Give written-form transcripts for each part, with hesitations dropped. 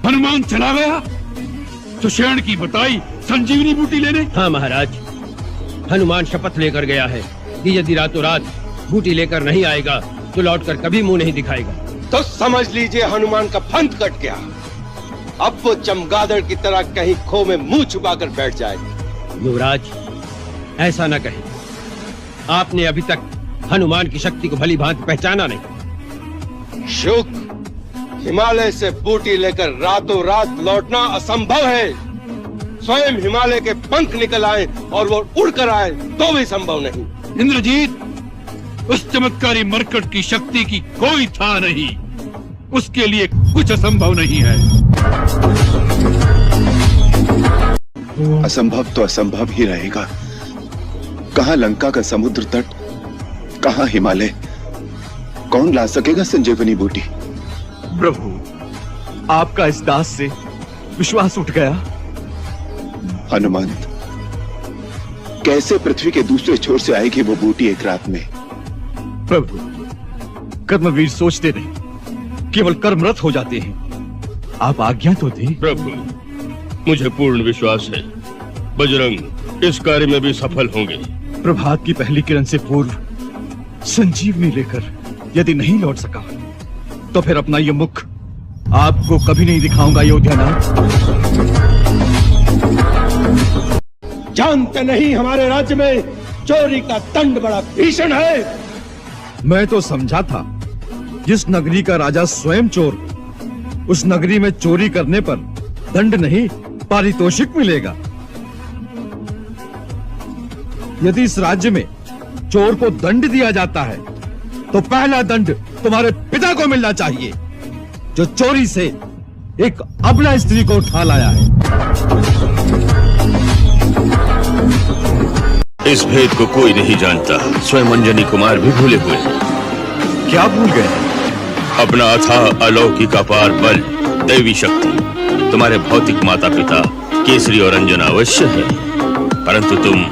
हनुमान चला गया सुषेण की बताई संजीवनी बूटी लेने। हाँ महाराज, हनुमान शपथ लेकर गया है कि यदि रातों रात बूटी लेकर नहीं आएगा तो लौटकर कभी मुंह नहीं दिखाएगा। तो समझ लीजिए हनुमान का पंथ कट गया। अब वो चमगादड़ की तरह कहीं खो में मुंह छुपाकर बैठ जाएगा। युवराज, ऐसा न कहें। आपने अभी तक हनुमान की शक्ति को भली भांति पहचाना नहीं। शुक, हिमालय से बूटी लेकर रातों रात लौटना असंभव है। स्वयं हिमालय के पंख निकल आए और वो उड़कर आए तो भी संभव नहीं। इंद्रजीत, उस चमत्कारी मरकट की शक्ति की कोई था नहीं। उसके लिए कुछ असंभव नहीं है। असंभव तो असंभव ही रहेगा। कहां लंका का समुद्र तट, कहां हिमालय? कौन ला सकेगा संजीवनी बूटी? प्रभु, आपका इस दास से विश्वास उठ गया। हनुमंत, कैसे पृथ्वी के दूसरे छोर से आएगी वो बूटी एक रात में? प्रभु, कर्मवीर सोचते नहीं, केवल कर्मरत हो जाते हैं। आप आज्ञा तो दें। प्रभु, मुझे पूर्ण विश्वास है बजरंग इस कार्य में भी सफल होंगे। प्रभात की पहली किरण से पूर्व संजीवनी लेकर यदि नहीं लौट सका तो फिर अपना ये मुख आपको कभी नहीं दिखाऊंगा अयोध्यानाथ। जानते नहीं हमारे राज्य में चोरी का दंड बड़ा भीषण है। मैं तो समझा था जिस नगरी का राजा स्वयं चोर, उस नगरी में चोरी करने पर दंड नहीं पारितोषिक मिलेगा। यदि इस राज्य में चोर को दंड दिया जाता है तो पहला दंड तुम्हारे पिता को मिलना चाहिए, जो चोरी से एक अबला स्त्री को उठा लाया है। इस भेद को कोई नहीं जानता, स्वयं अंजनी कुमार भी भूले हुए हैं। क्या भूल गए? अपना अथाह अलौकिक अपार बल, दैवी शक्ति तुम्हारे भौतिक माता पिता केसरी और अंजना अवश्य है, परंतु तुम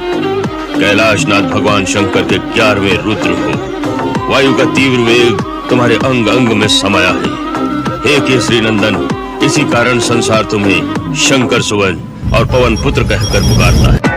कैलाशनाथ भगवान शंकर के 11वें रुद्र हो। वायु का तीव्र वेग तुम्हारे अंग अंग में समाया है। हे केसरी नंदन, इसी कारण संसार तुम्हें शंकर सुवन और पवन पुत्र कहकर पुकारता है।